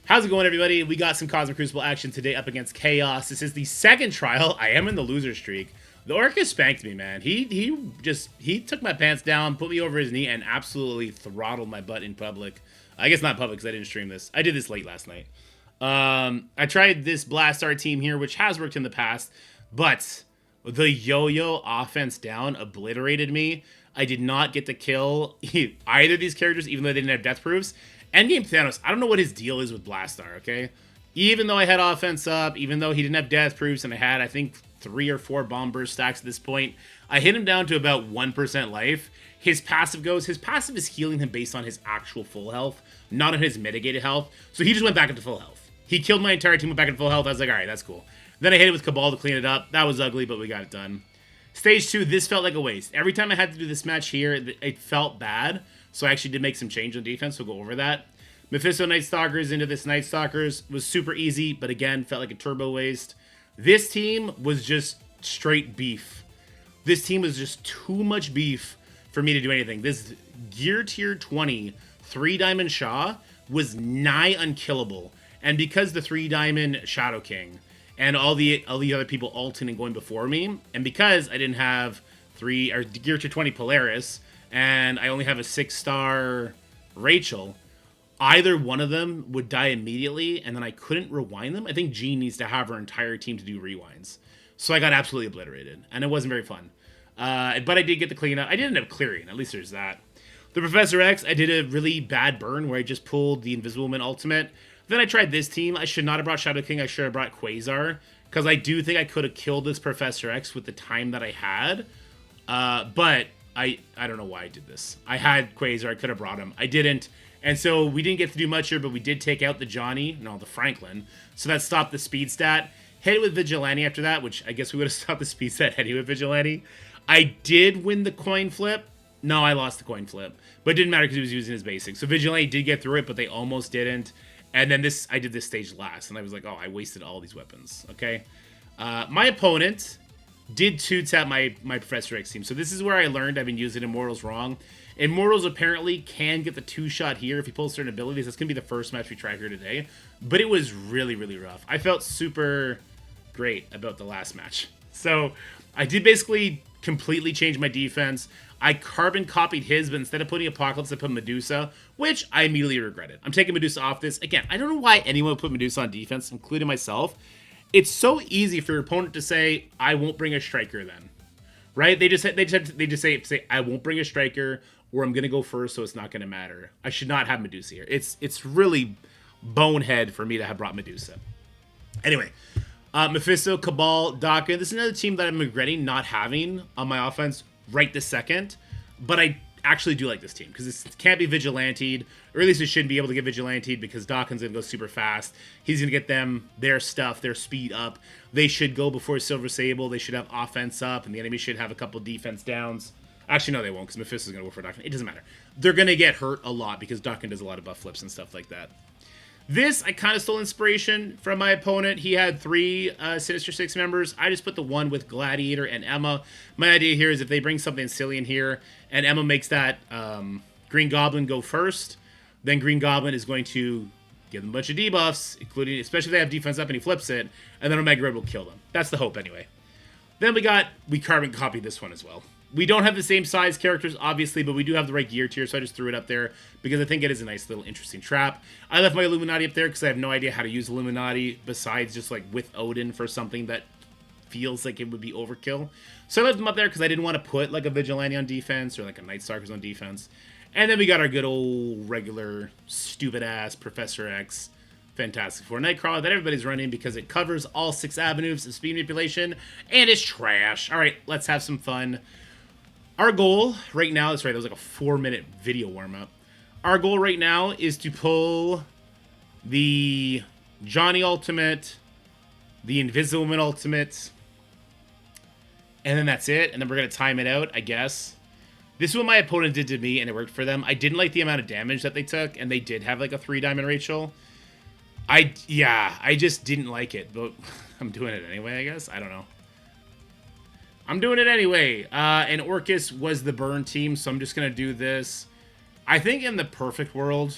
How's it going, everybody? We got some Cosmic Crucible action today up against Chaos. This is the second trial. I am in the loser streak. The Orchis spanked me, man. He took my pants down, put me over his knee, and absolutely throttled my butt in public. I guess not public because I didn't stream this. I did this late last night. I tried this Blastaar team here, which has worked in the past, but the yo-yo offense down obliterated me. I did not get to kill either of these characters, even though they didn't have death proofs. Endgame Thanos, I don't know what his deal is with Blastaar, okay? Even though I had offense up, even though he didn't have death proofs, and I had, I think, 3 or 4 bomb burst stacks at this point, I hit him down to about 1% life. His passive is healing him based on his actual full health, not on his mitigated health. So he just went back into full health. He killed my entire team, went back into full health. I was like, all right, that's cool. Then I hit it with Cabal to clean it up. That was ugly, but we got it done. Stage 2, this felt like a waste. Every time I had to do this match here, it felt bad. So I actually did make some change on defense. We'll go over that. Mephisto Nightstalkers into this Nightstalkers was super easy, but again, felt like a turbo waste. This team was just straight beef. This team was just too much beef for me to do anything. This Gear Tier 20 3-Diamond Shaw was nigh unkillable. And because the 3-Diamond Shadow King and all the other people ulting and going before me, and because I didn't have Gear Tier 20 Polaris, and I only have a 6-star Rachel, either one of them would die immediately, and then I couldn't rewind them. I think Jean needs to have her entire team to do rewinds. So I got absolutely obliterated, and it wasn't very fun. But I did get the cleanup. I did end up clearing. At least there's that. The Professor X, I did a really bad burn where I just pulled the Invisible Man ultimate. Then I tried this team. I should not have brought Shadow King. I should have brought Quasar, because I do think I could have killed this Professor X with the time that I had. But I don't know why I did this. I had Quasar. I could have brought him. I didn't. And so we didn't get to do much here, but we did take out the Franklin. So that stopped the speed stat. Hit it with Vigilante after that, which I guess we would have stopped the speed stat heading with Vigilante. I did win the coin flip. No, I lost the coin flip. But it didn't matter because he was using his basic. So Vigilante did get through it, but they almost didn't. And then I did this stage last, and I was like, oh, I wasted all these weapons. Okay. My opponent did 2-tap my Professor X team. So this is where I learned I've been using Immortals wrong. Immortals apparently can get the 2-shot here if he pulls certain abilities. That's going to be the first match we try here today. But it was really, really rough. I felt super great about the last match. So I did basically completely change my defense. I carbon copied his, but instead of putting Apocalypse, I put Medusa, which I immediately regretted. I'm taking Medusa off this. Again, I don't know why anyone would put Medusa on defense, including myself. It's so easy for your opponent to say, I won't bring a striker then. Right? They just say I won't bring a striker, or I'm going to go first, so it's not going to matter. I should not have Medusa here. It's really bonehead for me to have brought Medusa. Anyway, Mephisto, Cabal, Daka. This is another team that I'm regretting not having on my offense right this second. But I actually do like this team, because it can't be Vigilante'd, or at least it shouldn't be able to get Vigilante'd, because Dakin's going to go super fast. He's going to get them their stuff, their speed up. They should go before Silver Sable. They should have offense up, and the enemy should have a couple defense downs. Actually, no, they won't, because Mephisto's going to go for Dakin. It doesn't matter. They're going to get hurt a lot, because Dakin does a lot of buff flips and stuff like that. This, I kind of stole inspiration from my opponent. He had 3 Sinister Six members. I just put the one with Gladiator and Emma. My idea here is if they bring something silly in here, and Emma makes that Green Goblin go first, then Green Goblin is going to give them a bunch of debuffs, including, especially if they have defense up and he flips it, and then Omega Red will kill them. That's the hope anyway. Then we carbon copied this one as well. We don't have the same size characters, obviously, but we do have the right gear tier, so I just threw it up there because I think it is a nice little interesting trap. I left my Illuminati up there because I have no idea how to use Illuminati besides just like with Odin for something that feels like it would be overkill. So I left them up there because I didn't want to put like a Vigilante on defense or like a Nightstalkers on defense. And then we got our good old regular stupid-ass Professor X Fantastic Four Nightcrawler that everybody's running because it covers all 6 avenues of speed manipulation and it's trash. All right, let's have some fun. Our goal right now, that's right, that was like a 4-minute video warm-up. Our goal right now is to pull the Johnny Ultimate, the Invisible Man Ultimate, and then that's it. And then we're going to time it out, I guess. This is what my opponent did to me, and it worked for them. I didn't like the amount of damage that they took, and they did have like a 3-Diamond Rachel. I just didn't like it, but I'm doing it anyway, I guess. I don't know. I'm doing it anyway. And Orchis was the burn team, so I'm just going to do this. I think in the perfect world,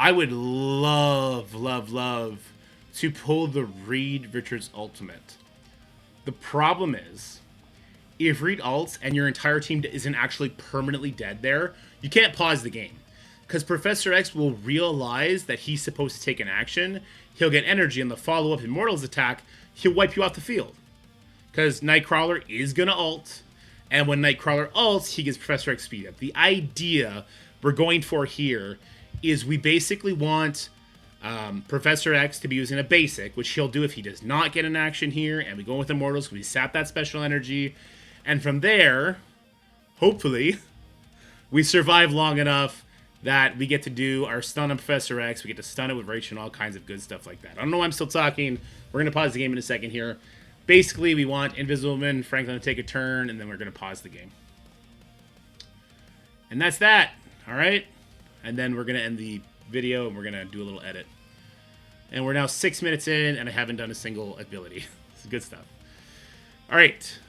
I would love, love, love to pull the Reed Richards ultimate. The problem is, if Reed ults and your entire team isn't actually permanently dead there, you can't pause the game. Because Professor X will realize that he's supposed to take an action, he'll get energy, and the follow-up Immortal's attack, he'll wipe you off the field. Because Nightcrawler is going to ult, and when Nightcrawler ults, he gets Professor X speed up. The idea we're going for here is we basically want Professor X to be using a basic, which he'll do if he does not get an action here, and we go with Immortals because we sap that special energy, and from there, hopefully, we survive long enough that we get to do our stun on Professor X, we get to stun it with Rachel and all kinds of good stuff like that. I don't know why I'm still talking. We're going to pause the game in a second here. Basically, we want Invisible Man, Franklin to take a turn, and then we're going to pause the game. And that's that, all right? And then we're going to end the video, and we're going to do a little edit. And we're now 6 minutes in, and I haven't done a single ability. It's good stuff. All right.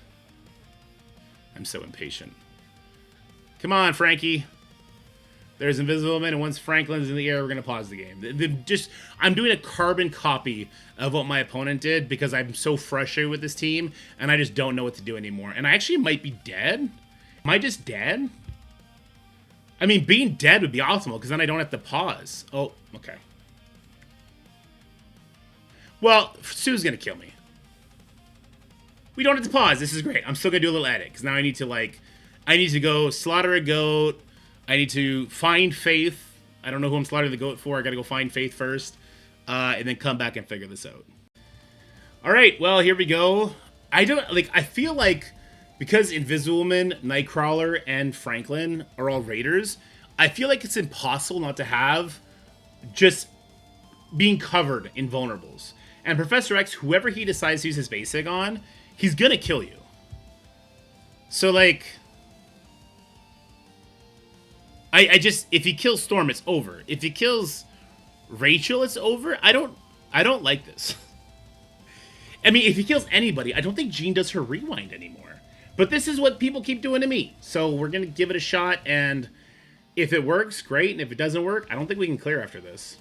I'm so impatient. Come on, Frankie. There's Invisible Man, and once Franklin's in the air, we're going to pause the game. I'm doing a carbon copy of what my opponent did because I'm so frustrated with this team, and I just don't know what to do anymore. And I actually might be dead. Am I just dead? I mean, being dead would be optimal because then I don't have to pause. Oh, okay. Well, Sue's going to kill me. We don't have to pause. This is great. I'm still going to do a little edit because now I need to go slaughter a goat. I need to find Faith. I don't know who I'm slaughtering the goat for. I gotta go find Faith first. And then come back and figure this out. Alright, well, here we go. I feel like because Invisible Man, Nightcrawler, and Franklin are all raiders, I feel like it's impossible not to have just being covered in vulnerables. And Professor X, whoever he decides to use his basic on, he's gonna kill you. So, like, I just, if he kills Storm, it's over. If he kills Rachel, it's over. I don't like this. I mean, if he kills anybody, I don't think Jean does her rewind anymore. But this is what people keep doing to me. So we're going to give it a shot, and if it works, great. And if it doesn't work, I don't think we can clear after this.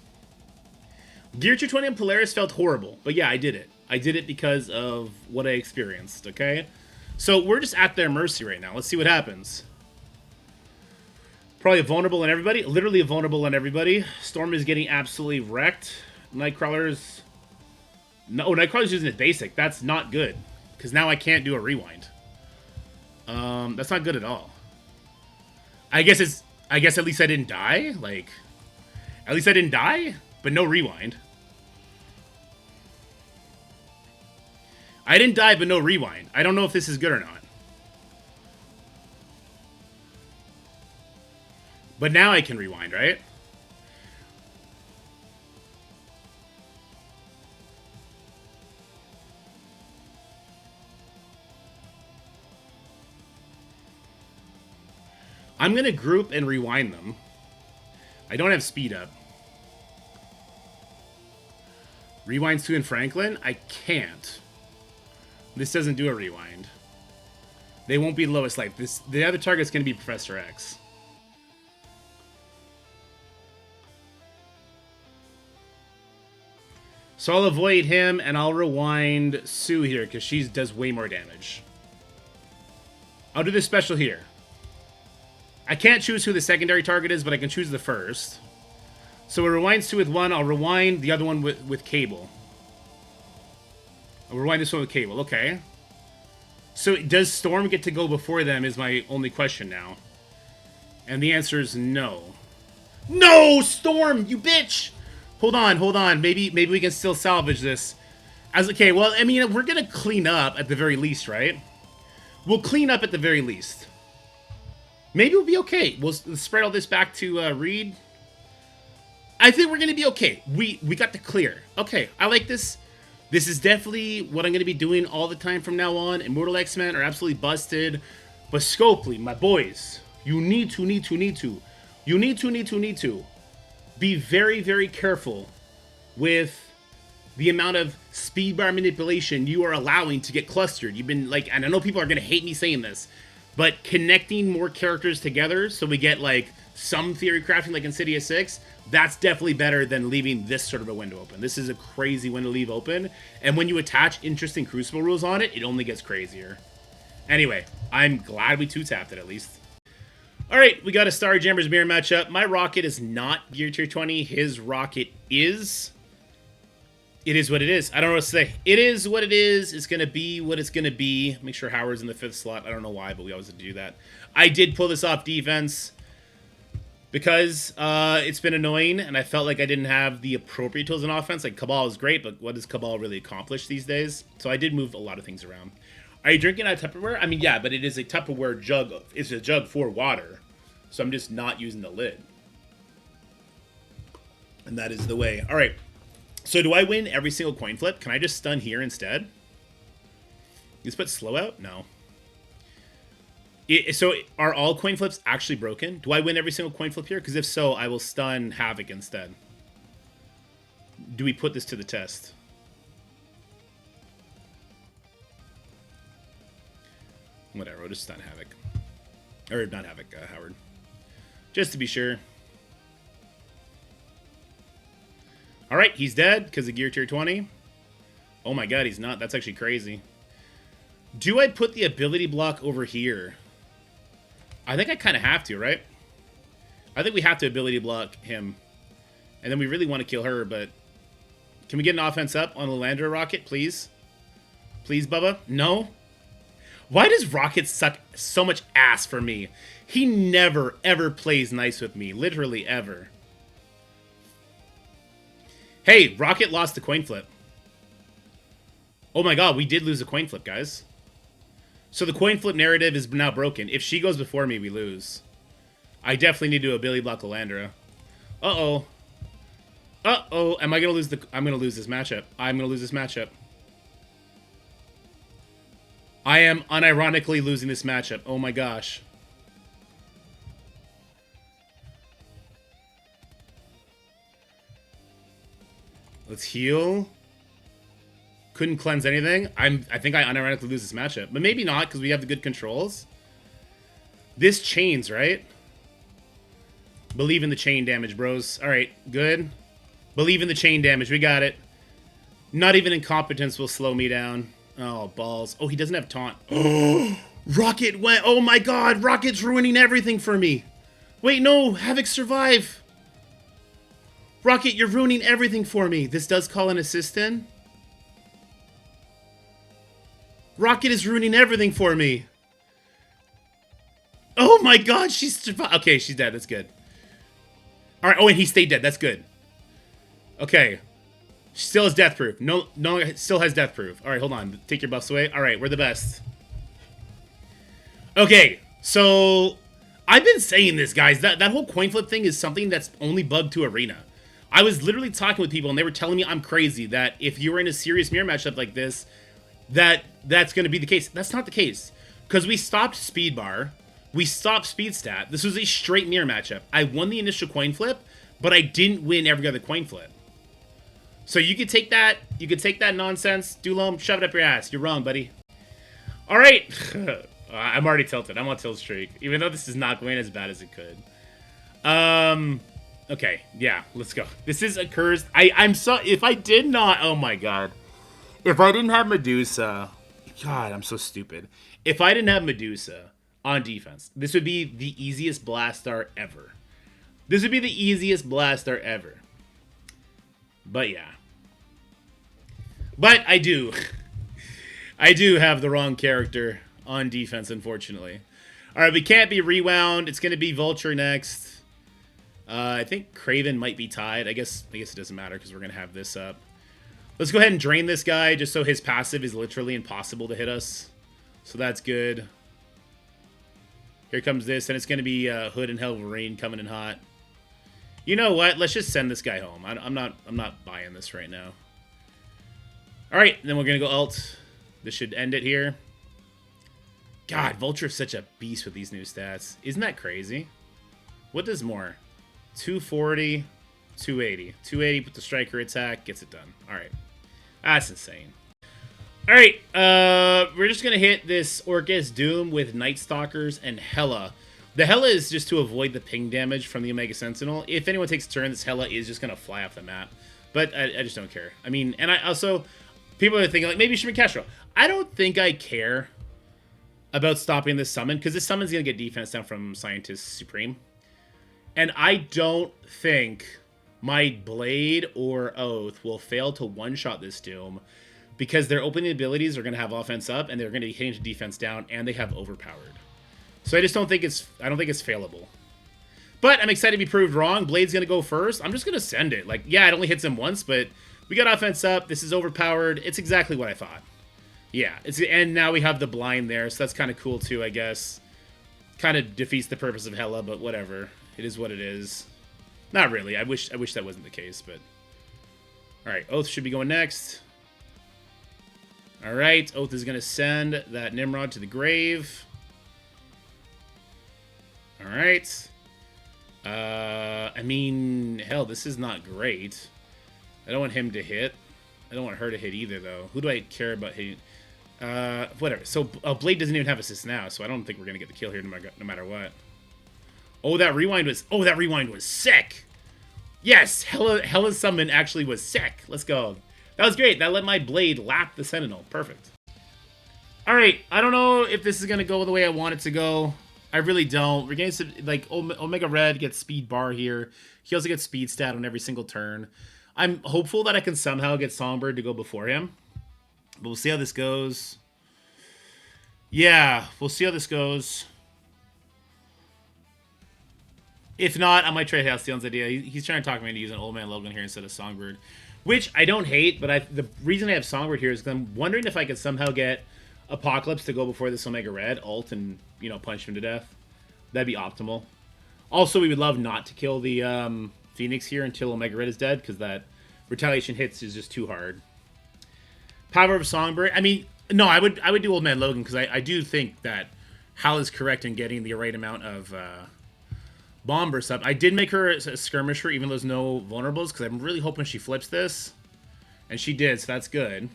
Gear 220 on Polaris felt horrible. But yeah, I did it. I did it because of what I experienced, okay? So we're just at their mercy right now. Let's see what happens. Probably vulnerable on everybody. Literally vulnerable on everybody. Storm is getting absolutely wrecked. Nightcrawler's... No, Nightcrawler's using his basic. That's not good. Because now I can't do a rewind. That's not good at all. I guess at least I didn't die. Like, at least I didn't die, but no rewind. I didn't die, but no rewind. I don't know if this is good or not. But now I can rewind, right? I'm going to group and rewind them. I don't have speed up. Rewind Sue and Franklin? I can't. This doesn't do a rewind. They won't be lowest life. The other target's going to be Professor X. So I'll avoid him, and I'll rewind Sue here, because she does way more damage. I'll do this special here. I can't choose who the secondary target is, but I can choose the first. So we'll rewind Sue with one, I'll rewind the other one with Cable. I'll rewind this one with Cable, okay. So does Storm get to go before them is my only question now. And the answer is no. No, Storm, you bitch! Hold on. Maybe we can still salvage this. Okay, well, I mean, we're gonna clean up at the very least, right? We'll clean up at the very least. Maybe we'll be okay. We'll spread all this back to Reed. I think we're gonna be okay. We got the clear. Okay, I like this. This is definitely what I'm gonna be doing all the time from now on. Immortal X-Men are absolutely busted. But Scopely, my boys, you need to be very, very careful with the amount of speed bar manipulation you are allowing to get clustered. You've been like, and I know people are going to hate me saying this, but connecting more characters together so we get like some theory crafting like Insidious 6, that's definitely better than leaving this sort of a window open. This is a crazy window to leave open, and when you attach interesting Crucible rules on it, it only gets crazier. Anyway, I'm glad we two-tapped it at least. Alright, we got a Starjammer's mirror matchup. My Rocket is not gear tier 20. His Rocket is. It is what it is. I don't know what to say. It is what it is. It's going to be what it's going to be. Make sure Howard's in the 5th slot. I don't know why, but we always have to do that. I did pull this off defense because it's been annoying, and I felt like I didn't have the appropriate tools in offense. Like, Cabal is great, but what does Cabal really accomplish these days? So I did move a lot of things around. Are you drinking out of Tupperware? I mean, yeah, but it is a Tupperware jug. It's a jug for water. So I'm just not using the lid. And that is the way. All right. So do I win every single coin flip? Can I just stun here instead? Just put slow out? No. So are all coin flips actually broken? Do I win every single coin flip here? Because if so, I will stun Havoc instead. Do we put this to the test? Whatever, we'll just stun Havoc. Or not Havoc, Howard. Just to be sure. Alright, he's dead because of gear tier 20. Oh my god, he's not. That's actually crazy. Do I put the ability block over here? I think I kind of have to, right? I think we have to ability block him. And then we really want to kill her, but... Can we get an offense up on Lilandra Rocket, please? Please, Bubba? No? Why does Rocket suck so much ass for me? He never, ever plays nice with me. Literally, ever. Hey, Rocket lost the coin flip. Oh my god, we did lose a coin flip, guys. So the coin flip narrative is now broken. If she goes before me, we lose. I definitely need to ability block Lilandra. Uh-oh. Uh-oh. Am I going to lose the... I'm going to lose this matchup. I'm going to lose this matchup. I am unironically losing this matchup. Oh my gosh. Let's heal. Couldn't cleanse anything. I think I unironically lose this matchup. But maybe not, because we have the good controls. This chains, right? Believe in the chain damage, bros. Alright, good. Believe in the chain damage. We got it. Not even incompetence will slow me down. Oh, balls. Oh, he doesn't have taunt. Oh, Rocket went. Oh my god, Rocket's ruining everything for me. Wait, no, Havoc survive. Rocket, you're ruining everything for me. This does call an assist in. Rocket is ruining everything for me. Oh my god, she's survived. Okay, she's dead. That's good. Alright, oh, and he stayed dead. That's good. Okay. She still has death proof. No, still has death proof. Alright, hold on. Take your buffs away. Alright, we're the best. Okay, so... I've been saying this, guys. That whole coin flip thing is something that's only bugged to Arena. I was literally talking with people, and they were telling me I'm crazy, that if you were in a serious mirror matchup like this, that's going to be the case. That's not the case. Because we stopped speed bar. We stopped speed stat. This was a straight mirror matchup. I won the initial coin flip, but I didn't win every other coin flip. So you could take that. You could take that nonsense. Dulome, shove it up your ass. You're wrong, buddy. All right. I'm already tilted. I'm on tilt streak, even though this is not going as bad as it could. Okay. Yeah, let's go. This is Accursed. I'm so... If I did not... Oh, my God. If I didn't have Medusa... God, I'm so stupid. If I didn't have Medusa on defense, this would be the easiest Blastaar ever. This would be the easiest Blastaar ever. But yeah. But I do. I do have the wrong character on defense, unfortunately. Alright, we can't be rewound. It's going to be Vulture next. I think Kraven might be tied. I guess it doesn't matter because we're going to have this up. Let's go ahead and drain this guy just so his passive is literally impossible to hit us. So that's good. Here comes this, and it's going to be Hood and Wolverine coming in hot. You know what? Let's just send this guy home. I'm not buying this right now. All right, then we're going to go ult. This should end it here. God, Vulture is such a beast with these new stats. Isn't that crazy? What does more? 240, 280. 280 with the striker attack, gets it done. All right. That's insane. All right, we're just going to hit this Orchis Doom with Nightstalkers and Hela. The Hela is just to avoid the ping damage from the Omega Sentinel. If anyone takes a turn, this Hela is just going to fly off the map. But I just don't care. I mean, and I also... People are thinking, like, maybe you should be Castro. I don't think I care about stopping this summon, because this summon's going to get defense down from Scientist Supreme. And I don't think my Blade or Oath will fail to one-shot this Doom, because their opening abilities are going to have offense up, and they're going to be hitting defense down, and they have overpowered. So I just don't think it's... I don't think it's failable. But I'm excited to be proved wrong. Blade's going to go first. I'm just going to send it. Like, yeah, it only hits him once, but we got offense up. This is overpowered. It's exactly what I thought. Yeah, and now we have the blind there, so that's kind of cool too, I guess. Kind of defeats the purpose of Hela, but whatever. It is what it is. Not really. I wish that wasn't the case, but... Alright, Oath should be going next. Alright, Oath is going to send that Nimrod to the grave. Alright. I mean, hell, this is not great. I don't want him to hit. I don't want her to hit either, though. Who do I care about hitting? Whatever. So, Blade doesn't even have assist now, so I don't think we're going to get the kill here no matter what. Oh, that rewind was sick! Yes! Hela's summon actually was sick. Let's go. That was great. That let my Blade lap the Sentinel. Perfect. Alright, I don't know if this is going to go the way I want it to go. I really don't. We're getting some, like, Omega Red gets speed bar here. He also gets speed stat on every single turn. I'm hopeful that I can somehow get Songbird to go before him. But we'll see how this goes. Yeah, we'll see how this goes. If not, I might try Halcyon's idea. He's trying to talk me into using Old Man Logan here instead of Songbird. Which I don't hate, but the reason I have Songbird here is because I'm wondering if I could somehow get Apocalypse to go before this Omega Red, ult, and, you know, punch him to death. That'd be optimal. Also, we would love not to kill the Pheonix here until Omega Red is dead, because that retaliation hits is just too hard. Power of Songbird. I mean, no, I would do Old Man Logan, because I do think that Hal is correct in getting the right amount of bomb burst up. I did make her a skirmisher, even though there's no vulnerables, because I'm really hoping she flips this. And she did, so that's good.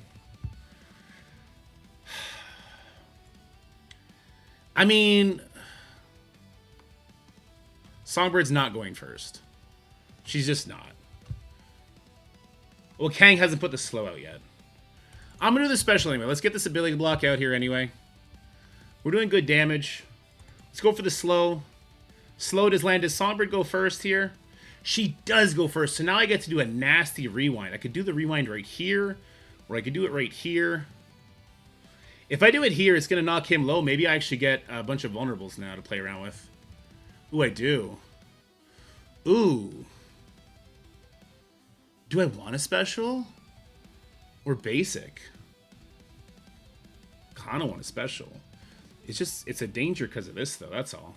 I mean, Songbird's not going first. She's just not. Well, Kang hasn't put the slow out yet. I'm going to do the special anyway. Let's get this ability block out here anyway. We're doing good damage. Let's go for the slow. Slow does land. Does Songbird go first here? She does go first. So now I get to do a nasty rewind. I could do the rewind right here, or I could do it right here. If I do it here, it's going to knock him low. Maybe I actually get a bunch of vulnerables now to play around with. Ooh, I do. Ooh. Do I want a special? Or basic? Kind of want a special. It's a danger because of this, though. That's all.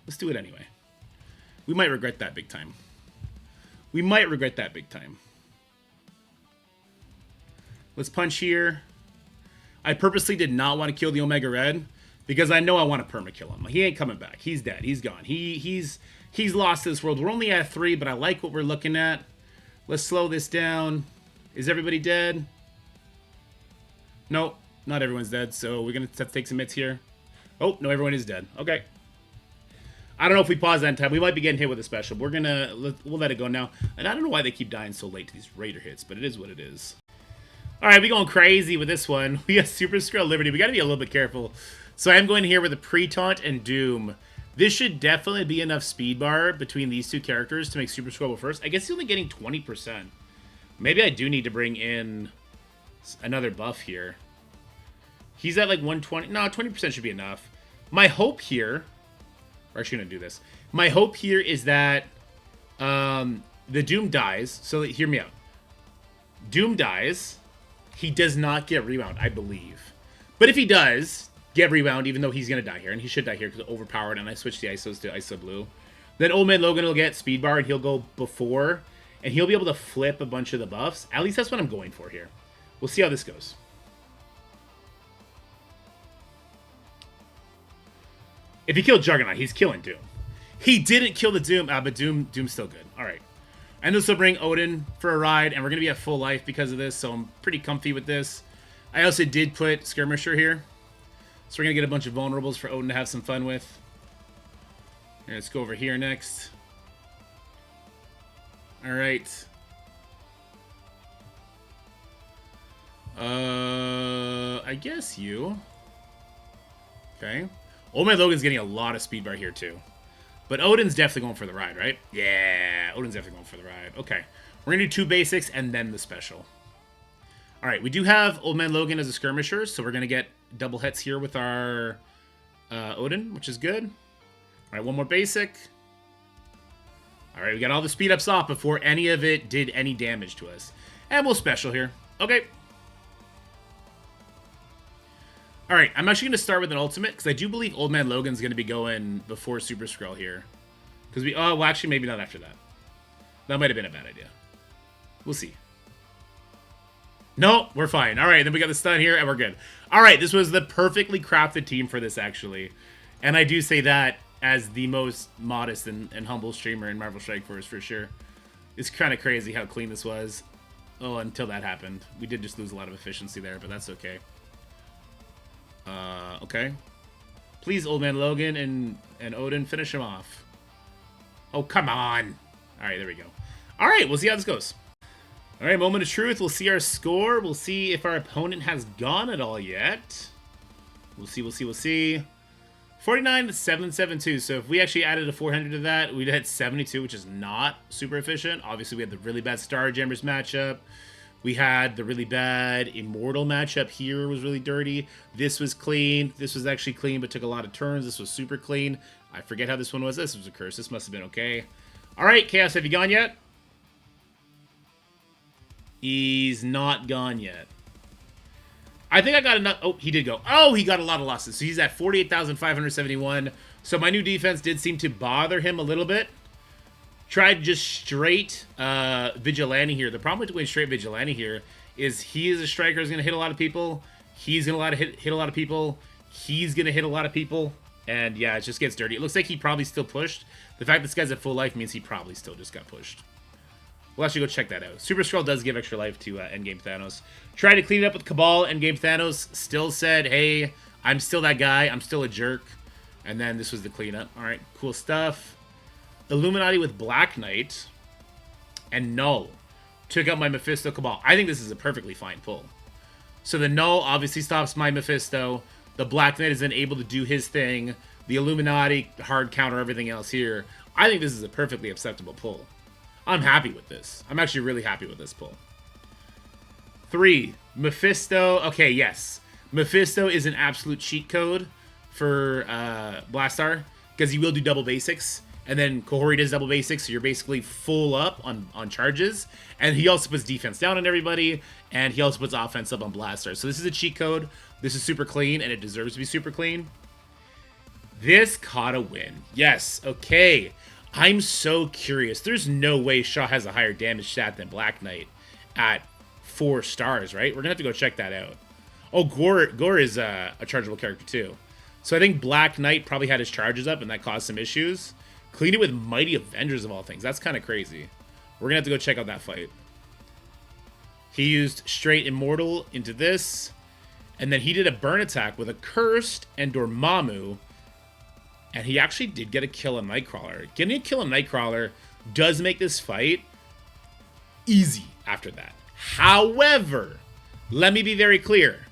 Let's do it anyway. We might regret that big time. We might regret that big time. Let's punch here. I purposely did not want to kill the Omega Red because I know I want to perma-kill him. He ain't coming back. He's dead. He's gone. He's lost this world. We're only at 3, but I like what we're looking at. Let's slow this down. Is everybody dead? Nope. Not everyone's dead, so we're going to have to take some hits here. Oh, no, everyone is dead. Okay. I don't know if we pause that in time. We might be getting hit with a special. We'll let it go now. And I don't know why they keep dying so late to these Raider hits, but it is what it is. Alright, we going crazy with this one. We got Super Skrull Liberty. We got to be a little bit careful. So I'm going here with a Pre-Taunt and Doom. This should definitely be enough speed bar between these two characters to make Super Skrull go first. I guess he's only getting 20%. Maybe I do need to bring in another buff here. He's at like 120. No, 20% should be enough. My hope here... Or I shouldn't do this. My hope here is that the Doom dies. So hear me out. Doom dies. He does not get rebound, I believe. But if he does get rebound, even though he's going to die here, and he should die here because overpowered, and I switched the ISOs to ISO Blue, then Old Man Logan will get speed bar, and he'll go before, and he'll be able to flip a bunch of the buffs. At least that's what I'm going for here. We'll see how this goes. If he killed Juggernaut, he's killing Doom. He didn't kill the Doom, but Doom's still good. All right. And this will bring Odin for a ride, and we're going to be at full life because of this, so I'm pretty comfy with this. I also did put Skirmisher here, so we're going to get a bunch of vulnerables for Odin to have some fun with. Here, let's go over here next. All right. I guess you. Okay. Old Man Logan's getting a lot of speed bar here, too. But Odin's definitely going for the ride, right? Yeah, Odin's definitely going for the ride. Okay. We're going to do 2 basics and then the special. All right, we do have Old Man Logan as a skirmisher, so we're going to get double hits here with our Odin, which is good. All right, 1 more basic. All right, we got all the speed ups off before any of it did any damage to us. And we'll special here. Okay. All right, I'm actually going to start with an ultimate, because I do believe Old Man Logan's going to be going before Super Skrull here. Because we... Oh, well, actually, maybe not after that. That might have been a bad idea. We'll see. No, we're fine. All right, then we got the stun here, and we're good. All right, this was the perfectly crafted team for this, actually. And I do say that as the most modest and humble streamer in Marvel Strike Force, for sure. It's kind of crazy how clean this was. Oh, until that happened. We did just lose a lot of efficiency there, but that's okay. Okay. Please, Old Man Logan and Odin, finish him off. Oh, come on. All right, there we go. All right, we'll see how this goes. All right, moment of truth. We'll see our score. We'll see if our opponent has gone at all yet. We'll see, we'll see, we'll see. 49 to 772. So if we actually added a 400 to that, we'd hit 72, which is not super efficient. Obviously, we had the really bad Starjammers matchup. We had the really bad Immortal matchup here was really dirty. This was clean. This was actually clean, but took a lot of turns. This was super clean. I forget how this one was. This was a curse. This must have been okay. All right, Chaos, have you gone yet? He's not gone yet. I think I got enough. Oh, he did go. Oh, he got a lot of losses. So he's at 48,571. So my new defense did seem to bother him a little bit. Tried just straight Vigilante here. The problem with doing straight Vigilante here is he is a striker who's going to hit a lot of people. He's going to hit a lot of people. He's going to hit a lot of people. And yeah, it just gets dirty. It looks like he probably still pushed. The fact this guy's at full life means he probably still just got pushed. We'll actually go check that out. Super Skrull does give extra life to Endgame Thanos. Tried to clean it up with Cabal. Endgame Thanos still said, hey, I'm still that guy. I'm still a jerk. And then this was the cleanup. All right, cool stuff. Illuminati with Black Knight and Null took out my Mephisto Cabal. I think this is a perfectly fine pull. So the Null obviously stops my Mephisto. The Black Knight is then able to do his thing. The Illuminati hard counter everything else here. I think this is a perfectly acceptable pull. I'm happy with this. I'm actually really happy with this pull. 3. Mephisto. Okay, yes. Mephisto is an absolute cheat code for Blastaar because he will do double basics. And then Kohori does double basics, so you're basically full up on charges. And he also puts defense down on everybody, and he also puts offense up on Blastaar. So this is a cheat code. This is super clean, and it deserves to be super clean. This caught a win. Yes, okay. I'm so curious. There's no way Shaw has a higher damage stat than Black Knight at 4 stars, right? We're going to have to go check that out. Oh, Gore is a chargeable character, too. So I think Black Knight probably had his charges up, and that caused some issues. Cleaned it with Mighty Avengers of all things. That's kind of crazy. We're going to have to go check out that fight. He used straight Immortal into this. And then he did a burn attack with Accursed and Dormammu. And he actually did get a kill on Nightcrawler. Getting a kill on Nightcrawler does make this fight easy after that. However, let me be very clear.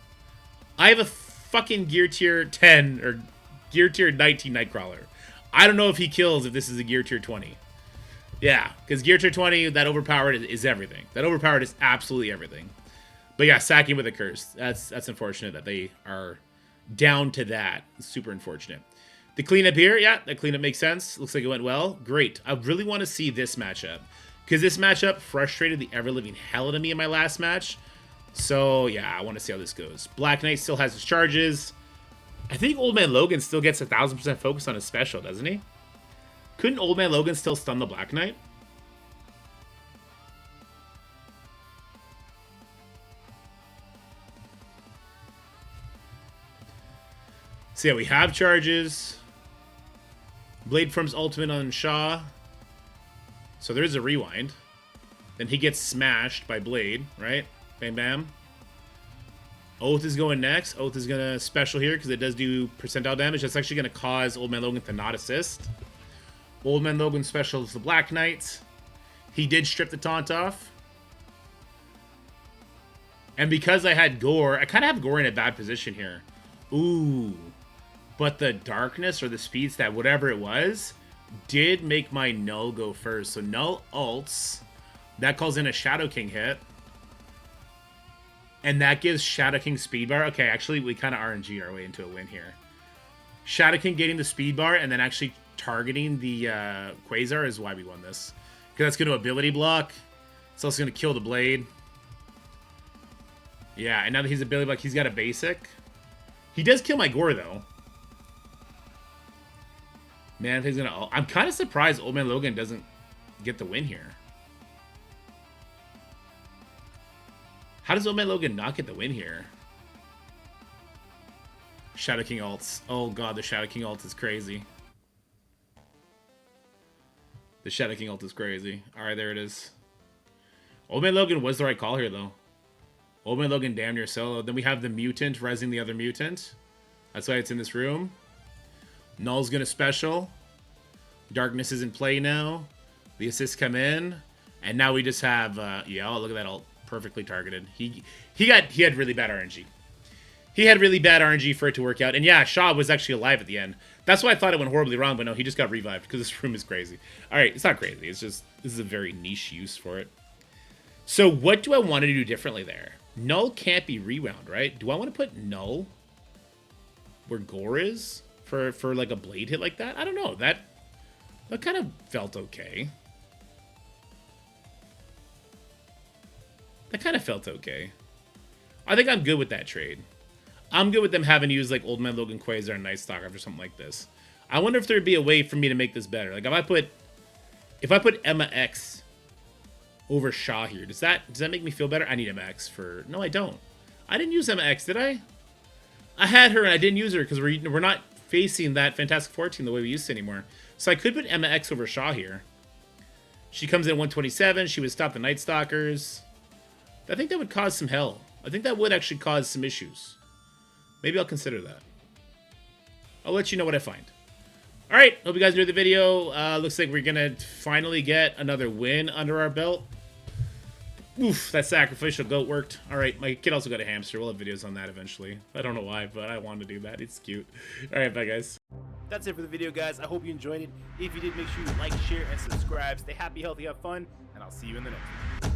I have a fucking Gear Tier 10 or Gear Tier 19 Nightcrawler. I don't know if he kills if this is a Gear Tier 20. Yeah, because Gear Tier 20, that overpowered is everything. That overpowered is absolutely everything. But yeah, sacking with a curse. That's unfortunate that they are down to that. It's super unfortunate. The cleanup here, yeah, that cleanup makes sense. Looks like it went well. Great. I really want to see this matchup. Because this matchup frustrated the ever-living hell out of me in my last match. So yeah, I want to see how this goes. Black Knight still has his charges. I think Old Man Logan still gets 1,000% focus on his special, doesn't he? Couldn't Old Man Logan still stun the Black Knight? So yeah, we have charges. Blade Form's ultimate on Shaw. So there's a rewind. Then he gets smashed by Blade, right? Bam, bam. Oath is going next. Oath is going to special here because it does do percentile damage. That's actually going to cause Old Man Logan to not assist. Old Man Logan special is the Black Knight. He did strip the taunt off. And because I had Gore, I kind of have Gore in a bad position here. Ooh. But the darkness or the speed stat, whatever it was, did make my Null go first. So Null ults. That calls in a Shadow King hit. And that gives Shadow King speed bar. Okay, actually, we kind of RNG our way into a win here. Shadow King getting the speed bar and then actually targeting the Quasar is why we won this. Because that's going to ability block. It's also going to kill the Blade. Yeah, and now that he's ability block, he's got a basic. He does kill my Gore, though. Man, if he's going to... I'm kind of surprised Old Man Logan doesn't get the win here. How does Old Man Logan not get the win here? Shadow King ults. Oh god, the Shadow King ult is crazy. The Shadow King ult is crazy. Alright, there it is. Old Man Logan was the right call here, though. Old Man Logan damn near solo. Then we have the Mutant resing the other Mutant. That's why it's in this room. Null's gonna special. Darkness is in play now. The assists come in. And now we just have... yeah, oh, look at that ult. Perfectly targeted. He had really bad RNG. He had really bad RNG for it to work out. And yeah, Shaw was actually alive at the end. That's why I thought it went horribly wrong, but no, he just got revived because this room is crazy. Alright, it's not crazy. It's just, this is a very niche use for it. So what do I want to do differently there? Null can't be rewound, right? Do I want to put Null where Gore is for like a blade hit like that? I don't know. That kind of felt okay. That kind of felt okay. I think I'm good with that trade. I'm good with them having to use like Old Man Logan Quasar and Nightstalkers or something like this. I wonder if there'd be a way for me to make this better. Like if I put Emma X over Shaw here, does that make me feel better? I need Emma X for... No, I don't. I didn't use Emma X, did I? I had her and I didn't use her because we're not facing that Fantastic 14 the way we used to anymore. So I could put Emma X over Shaw here. She comes in at 127. She would stop the Nightstalkers. I think that would cause some hell. I think that would actually cause some issues. Maybe I'll consider that. I'll let you know what I find. Alright, hope you guys enjoyed the video. Looks like we're going to finally get another win under our belt. Oof, that sacrificial goat worked. Alright, my kid also got a hamster. We'll have videos on that eventually. I don't know why, but I wanted to do that. It's cute. Alright, bye guys. That's it for the video, guys. I hope you enjoyed it. If you did, make sure you like, share, and subscribe. Stay happy, healthy, have fun, and I'll see you in the next one.